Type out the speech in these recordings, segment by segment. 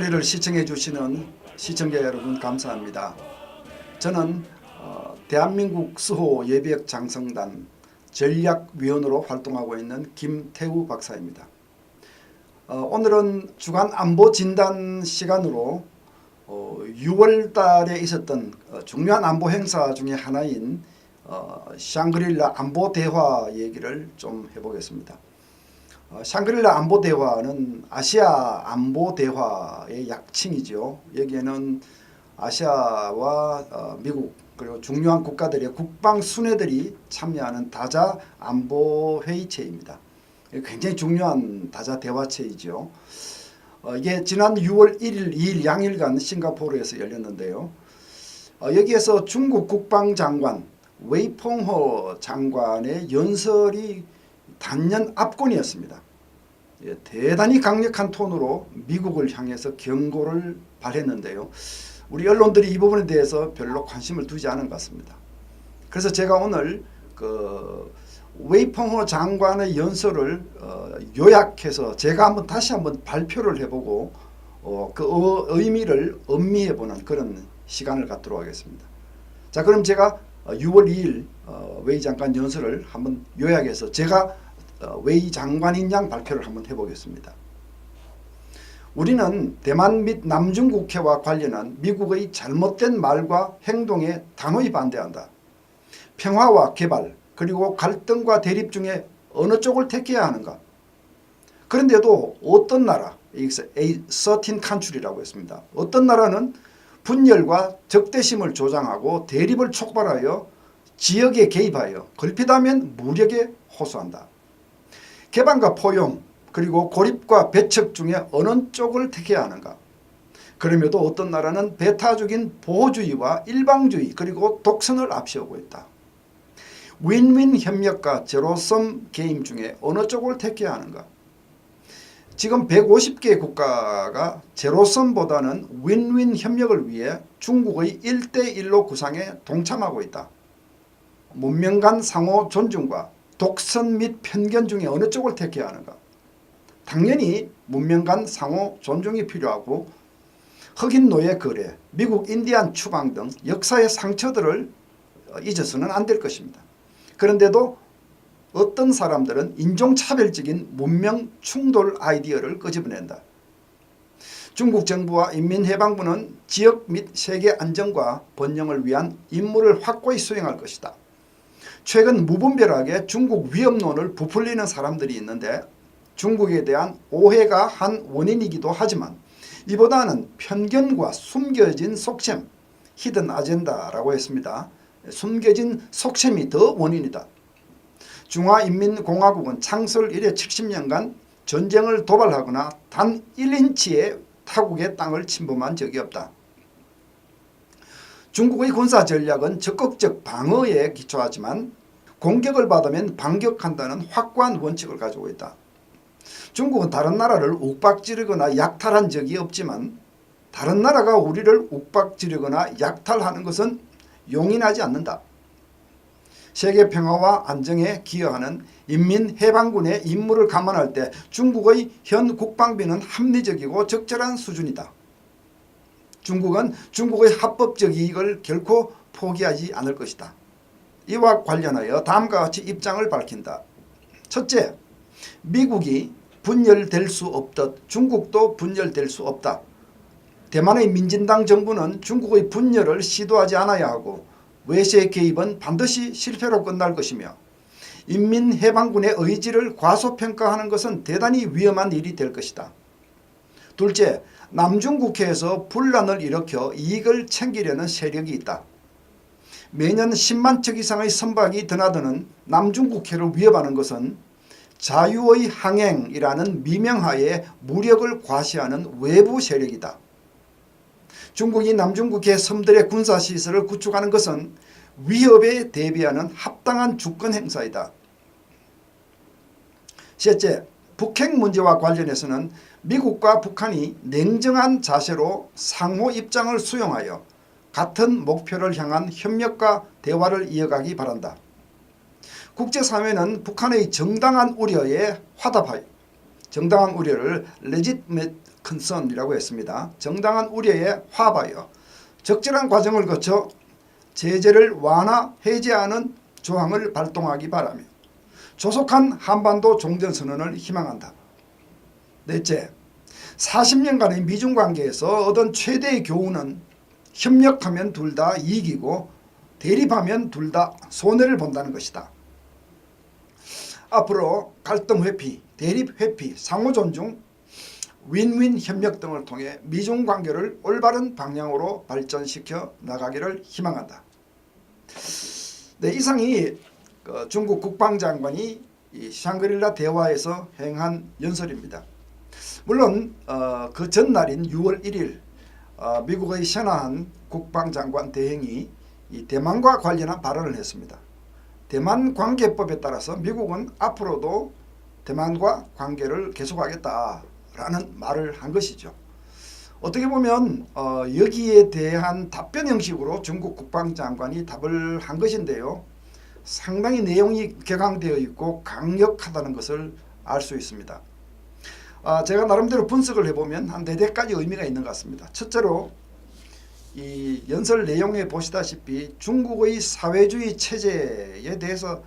소리를 시청해 주시는 시청자 여러분 감사합니다. 저는 대한민국 수호 예비역 장성단 전략위원으로 활동하고 있는 김태우 박사입니다. 오늘은 주간 안보 진단 시간으로 6월 달에 있었던 중요한 안보 행사 중에 하나인 샹그릴라 안보 대화 얘기를 좀 해보겠습니다. 샹그릴라 안보 대화는 아시아 안보 대화의 약칭이죠. 여기에는 아시아와 미국 그리고 중요한 국가들의 국방 순회들이 참여하는 다자 안보 회의체입니다. 굉장히 중요한 다자 대화체이죠. 이게 지난 6월 1일, 2일 양일간 싱가포르에서 열렸는데요. 여기에서 중국 국방장관 웨이퐁호 장관의 연설이 단연 압권이었습니다. 대단히 강력한 톤으로 미국을 향해서 경고를 발했는데요. 우리 언론들이 이 부분에 대해서 별로 관심을 두지 않은 것 같습니다. 그래서 제가 오늘 웨이퐁호 장관의 연설을 요약해서 제가 다시 한번 발표를 해보고 그 의미를 음미해보는 그런 시간을 갖도록 하겠습니다. 자, 그럼 제가 6월 2일 웨이 장관 연설을 한번 요약해서 제가 웨이 장관인 양 발표를 한번 해보겠습니다. 우리는 대만 및 남중국해와 관련한 미국의 잘못된 말과 행동에 단호히 반대한다. 평화와 개발 그리고 갈등과 대립 중에 어느 쪽을 택해야 하는가? 그런데도 어떤 나라, A certain country라고 했습니다. 어떤 나라는 분열과 적대심을 조장하고 대립을 촉발하여 지역에 개입하여 걸핏하면 무력에 호소한다. 개방과 포용 그리고 고립과 배척 중에 어느 쪽을 택해야 하는가? 그럼에도 어떤 나라는 배타적인 보호주의와 일방주의 그리고 독선을 앞세우고 있다. 윈윈 협력과 제로섬 게임 중에 어느 쪽을 택해야 하는가? 지금 150개 국가가 제로섬보다는 윈윈 협력을 위해 중국의 1대1로 구상에 동참하고 있다. 문명 간 상호 존중과 독선 및 편견 중에 어느 쪽을 택해야 하는가? 당연히 문명 간 상호 존중이 필요하고 흑인 노예 거래, 미국 인디안 추방 등 역사의 상처들을 잊어서는 안 될 것입니다. 그런데도 어떤 사람들은 인종차별적인 문명 충돌 아이디어를 끄집어낸다. 중국 정부와 인민해방부는 지역 및 세계 안정과 번영을 위한 임무를 확고히 수행할 것이다. 최근 무분별하게 중국 위협론을 부풀리는 사람들이 있는데 중국에 대한 오해가 한 원인이기도 하지만 이보다는 편견과 숨겨진 속셈, 히든 아젠다라고 했습니다. 숨겨진 속셈이 더 원인이다. 중화인민공화국은 창설 이래 70년간 전쟁을 도발하거나 단 1인치의 타국의 땅을 침범한 적이 없다. 중국의 군사 전략은 적극적 방어에 기초하지만 공격을 받으면 반격한다는 확고한 원칙을 가지고 있다. 중국은 다른 나라를 욱박지르거나 약탈한 적이 없지만 다른 나라가 우리를 욱박지르거나 약탈하는 것은 용인하지 않는다. 세계 평화와 안정에 기여하는 인민해방군의 임무를 감안할 때 중국의 현 국방비는 합리적이고 적절한 수준이다. 중국은 중국의 합법적 이익을 결코 포기하지 않을 것이다. 이와 관련하여 다음과 같이 입장을 밝힌다. 첫째, 미국이 분열될 수 없듯 중국도 분열될 수 없다. 대만의 민진당 정부는 중국의 분열을 시도하지 않아야 하고 외세 개입은 반드시 실패로 끝날 것이며 인민해방군의 의지를 과소평가하는 것은 대단히 위험한 일이 될 것이다. 둘째, 남중국해에서 분란을 일으켜 이익을 챙기려는 세력이 있다. 매년 10만 척 이상의 선박이 드나드는 남중국해를 위협하는 것은 자유의 항행이라는 미명하에 무력을 과시하는 외부 세력이다. 중국이 남중국해 섬들의 군사시설을 구축하는 것은 위협에 대비하는 합당한 주권 행사이다. 셋째, 북핵 문제와 관련해서는 미국과 북한이 냉정한 자세로 상호 입장을 수용하여 같은 목표를 향한 협력과 대화를 이어가기 바란다. 국제사회는 북한의 정당한 우려에 화답하여 정당한 우려를 concern이라고 했습니다. 정당한 우려에 화하여 적절한 과정을 거쳐 제재를 완화 해제하는 조항을 발동하기 바라며 조속한 한반도 종전선언을 희망한다. 넷째, 40년간의 미중 관계에서 얻은 최대의 교훈은 협력하면 둘 다 이익이고 대립하면 둘 다 손해를 본다는 것이다. 앞으로 갈등 회피, 대립 회피, 상호 존중, 윈윈 협력 등을 통해 미중 관계를 올바른 방향으로 발전시켜 나가기를 희망한다. 네, 이상이 중국 국방장관이 이 샹그릴라 대화에서 행한 연설입니다. 물론 그 전날인 6월 1일 미국의 셔나한 국방장관 대행이 이 대만과 관련한 발언을 했습니다. 대만 관계법에 따라서 미국은 앞으로도 대만과 관계를 계속하겠다라는 말을 한 것이죠. 어떻게 보면 여기에 대한 답변 형식으로 중국 국방장관이 답을 한 것인데요. 상당히 내용이 격앙되어 있고 강력하다는 것을 알 수 있습니다. 제가 나름대로 분석을 해보면 한 4가지 의미가 있는 것 같습니다. 첫째로 이 연설 내용에 보시다시피 중국의 사회주의 체제에 대해서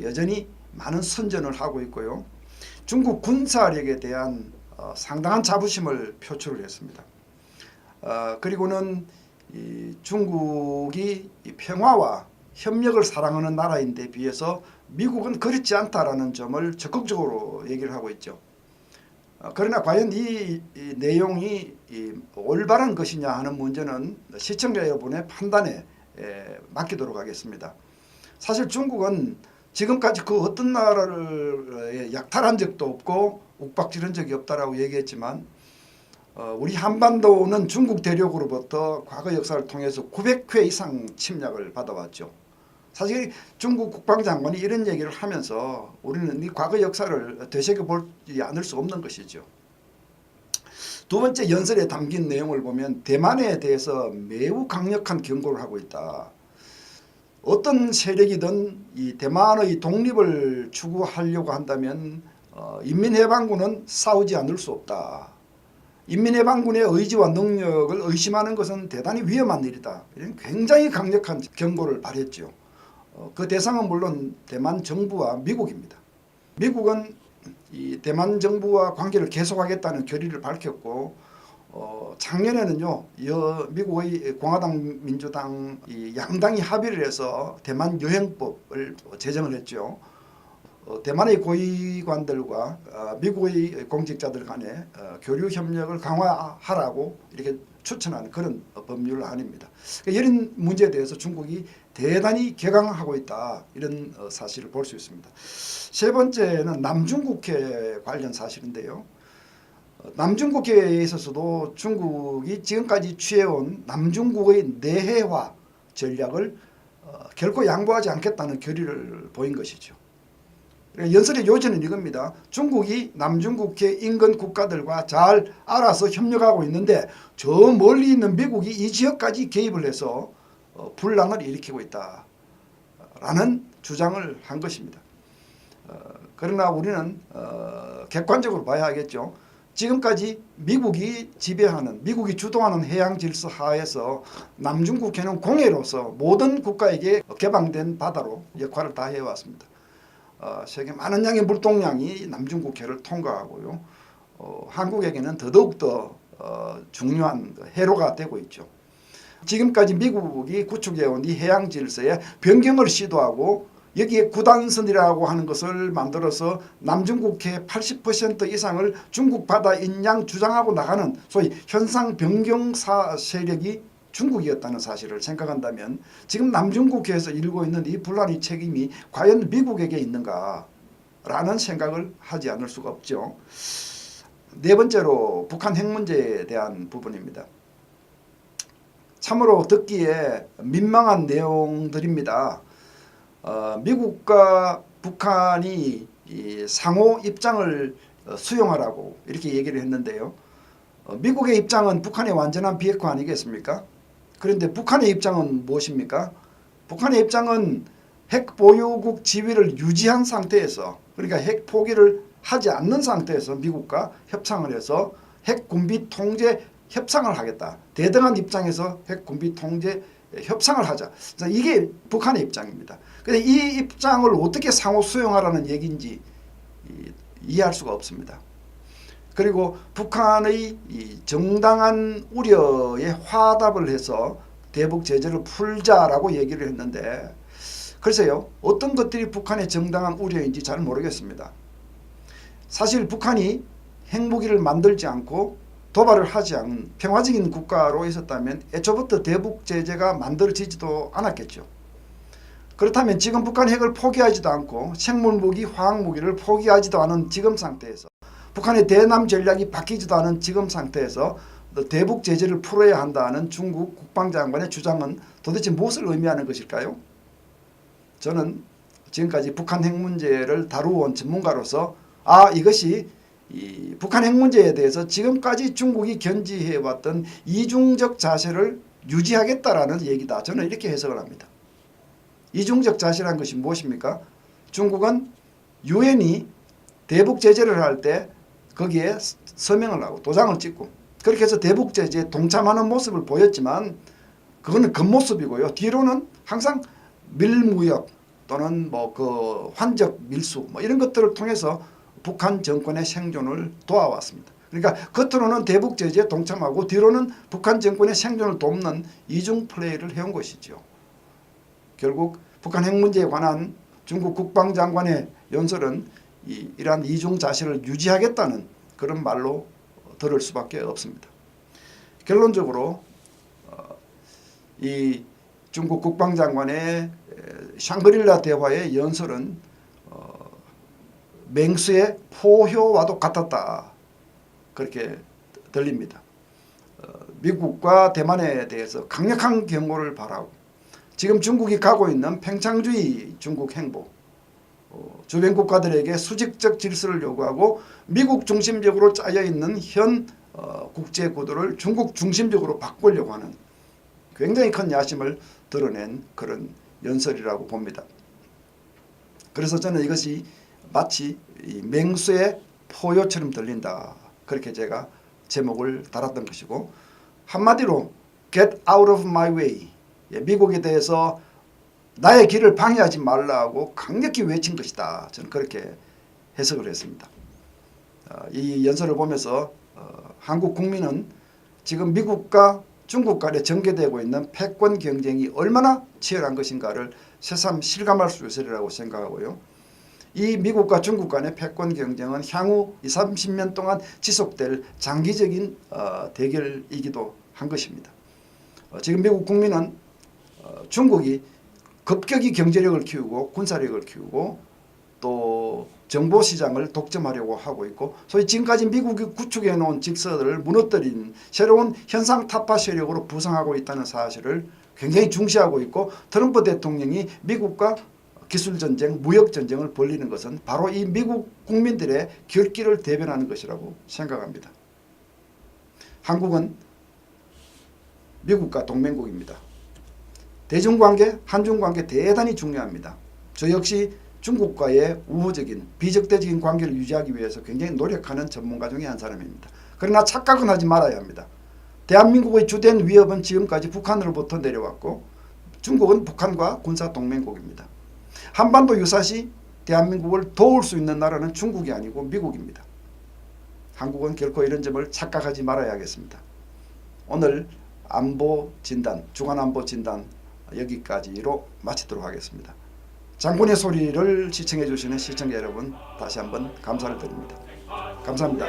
여전히 많은 선전을 하고 있고요. 중국 군사력에 대한 상당한 자부심을 표출을 했습니다. 그리고는 이 중국이 이 평화와 협력을 사랑하는 나라인데 비해서 미국은 그렇지 않다라는 점을 적극적으로 얘기를 하고 있죠. 그러나 과연 이 내용이 올바른 것이냐 하는 문제는 시청자 여러분의 판단에 맡기도록 하겠습니다. 사실 중국은 지금까지 그 어떤 나라를 약탈한 적도 없고 욱박지른 적이 없다라고 얘기했지만 우리 한반도는 중국 대륙으로부터 과거 역사를 통해서 900회 이상 침략을 받아왔죠. 사실 중국 국방장관이 이런 얘기를 하면서 우리는 이 과거 역사를 되새겨보지 않을 수 없는 것이죠. 두 번째 연설에 담긴 내용을 보면 대만에 대해서 매우 강력한 경고를 하고 있다. 어떤 세력이든 이 대만의 독립을 추구하려고 한다면 인민해방군은 싸우지 않을 수 없다. 인민해방군의 의지와 능력을 의심하는 것은 대단히 위험한 일이다. 이런 굉장히 강력한 경고를 발했죠. 그 대상은 물론 대만 정부와 미국입니다. 미국은 이 대만 정부와 관계를 계속하겠다는 결의를 밝혔고 작년에는요 미국의 공화당 민주당 이 양당이 합의를 해서 대만 여행법을 제정을 했죠. 대만의 고위관들과 미국의 공직자들 간에 교류 협력을 강화하라고 이렇게 추천하는 그런 법률안입니다. 이런 문제에 대해서 중국이 대단히 격앙하고 있다 이런 사실을 볼 수 있습니다. 세 번째는 남중국해 관련 사실인데요. 남중국해에 있어서도 중국이 지금까지 취해온 남중국의 내해화 전략을 결코 양보하지 않겠다는 결의를 보인 것이죠. 연설의 요지는 이겁니다. 중국이 남중국해 인근 국가들과 잘 알아서 협력하고 있는데 저 멀리 있는 미국이 이 지역까지 개입을 해서 분란을 일으키고 있다라는 주장을 한 것입니다. 그러나 우리는 객관적으로 봐야 하겠죠. 지금까지 미국이 지배하는 미국이 주도하는 해양 질서 하에서 남중국해는 공해로서 모든 국가에게 개방된 바다로 역할을 다 해왔습니다. 세계 많은 양의 물동량이 남중국해를 통과하고요. 한국에게는 더더욱더 중요한 해로가 되고 있죠. 지금까지 미국이 구축해온 이 해양 질서에 변경을 시도하고 여기에 구단선이라고 하는 것을 만들어서 남중국해 80% 이상을 중국 바다인 양 주장하고 나가는 소위 현상 변경사 세력이 중국이었다는 사실을 생각한다면 지금 남중국해에서 일고 있는 이 분란의 책임이 과연 미국에게 있는가라는 생각을 하지 않을 수가 없죠. 네 번째로 북한 핵 문제에 대한 부분입니다. 참으로 듣기에 민망한 내용들입니다. 미국과 북한이 이 상호 입장을 수용하라고 이렇게 얘기를 했는데요. 미국의 입장은 북한의 완전한 비핵화 아니겠습니까? 그런데 북한의 입장은 무엇입니까? 북한의 입장은 핵 보유국 지위를 유지한 상태에서 그러니까 핵 포기를 하지 않는 상태에서 미국과 협상을 해서 핵군비 통제 협상을 하겠다. 대등한 입장에서 핵군비 통제 협상을 하자. 이게 북한의 입장입니다. 그런데 이 입장을 어떻게 상호 수용하라는 얘기인지 이해할 수가 없습니다. 그리고 북한의 이 정당한 우려에 화답을 해서 대북 제재를 풀자라고 얘기를 했는데 글쎄요. 어떤 것들이 북한의 정당한 우려인지 잘 모르겠습니다. 사실 북한이 핵무기를 만들지 않고 도발을 하지 않은 평화적인 국가로 있었다면 애초부터 대북 제재가 만들어지지도 않았겠죠. 그렇다면 지금 북한 핵을 포기하지도 않고 생물무기, 화학무기를 포기하지도 않은 지금 상태에서 북한의 대남 전략이 바뀌지도 않은 지금 상태에서 대북 제재를 풀어야 한다는 중국 국방장관의 주장은 도대체 무엇을 의미하는 것일까요? 저는 지금까지 북한 핵 문제를 다루어온 전문가로서 이것이 이 북한 핵 문제에 대해서 지금까지 중국이 견지해왔던 이중적 자세를 유지하겠다라는 얘기다. 저는 이렇게 해석을 합니다. 이중적 자세란 것이 무엇입니까? 중국은 유엔이 대북 제재를 할 때 거기에 서명을 하고 도장을 찍고 그렇게 해서 대북 제재에 동참하는 모습을 보였지만 그거는 겉모습이고요. 뒤로는 항상 밀무역 또는 그 환적 밀수 이런 것들을 통해서 북한 정권의 생존을 도와왔습니다. 그러니까 겉으로는 대북 제재에 동참하고 뒤로는 북한 정권의 생존을 돕는 이중 플레이를 해온 것이죠. 결국 북한 핵 문제에 관한 중국 국방장관의 연설은 이러한 이중 자세를 유지하겠다는 그런 말로 들을 수밖에 없습니다. 결론적으로 이 중국 국방장관의 샹그릴라 대화의 연설은 맹수의 포효와도 같았다. 그렇게 들립니다. 미국과 대만에 대해서 강력한 경고를 바라고 지금 중국이 가고 있는 팽창주의 중국 행보 주변 국가들에게 수직적 질서를 요구하고 미국 중심적으로 짜여있는 현 국제 구도를 중국 중심적으로 바꾸려고 하는 굉장히 큰 야심을 드러낸 그런 연설이라고 봅니다. 그래서 저는 이것이 마치 맹수의 포효처럼 들린다. 그렇게 제가 제목을 달았던 것이고 한마디로 get out of my way. 미국에 대해서 나의 길을 방해하지 말라고 강력히 외친 것이다. 저는 그렇게 해석을 했습니다. 이 연설을 보면서 한국 국민은 지금 미국과 중국 간에 전개되고 있는 패권 경쟁이 얼마나 치열한 것인가를 새삼 실감할 수 있으리라고 생각하고요. 이 미국과 중국 간의 패권 경쟁은 향후 20, 30년 동안 지속될 장기적인 대결이기도 한 것입니다. 지금 미국 국민은 중국이 급격히 경제력을 키우고 군사력을 키우고 또 정보시장을 독점하려고 하고 있고 소위 지금까지 미국이 구축해 놓은 직서들을 무너뜨린 새로운 현상 타파 세력으로 부상하고 있다는 사실을 굉장히 중시하고 있고 트럼프 대통령이 미국과 기술전쟁, 무역전쟁을 벌이는 것은 바로 이 미국 국민들의 결기를 대변하는 것이라고 생각합니다. 한국은 미국과 동맹국입니다. 대중관계, 한중관계 대단히 중요합니다. 저 역시 중국과의 우호적인 비적대적인 관계를 유지하기 위해서 굉장히 노력하는 전문가 중에 한 사람입니다. 그러나 착각은 하지 말아야 합니다. 대한민국의 주된 위협은 지금까지 북한으로부터 내려왔고 중국은 북한과 군사동맹국입니다. 한반도 유사시 대한민국을 도울 수 있는 나라는 중국이 아니고 미국입니다. 한국은 결코 이런 점을 착각하지 말아야 하겠습니다. 오늘 안보 진단, 주간 안보 진단 여기까지로 마치도록 하겠습니다. 장군의 소리를 시청해 주시는 시청자 여러분 다시 한번 감사를 드립니다. 감사합니다.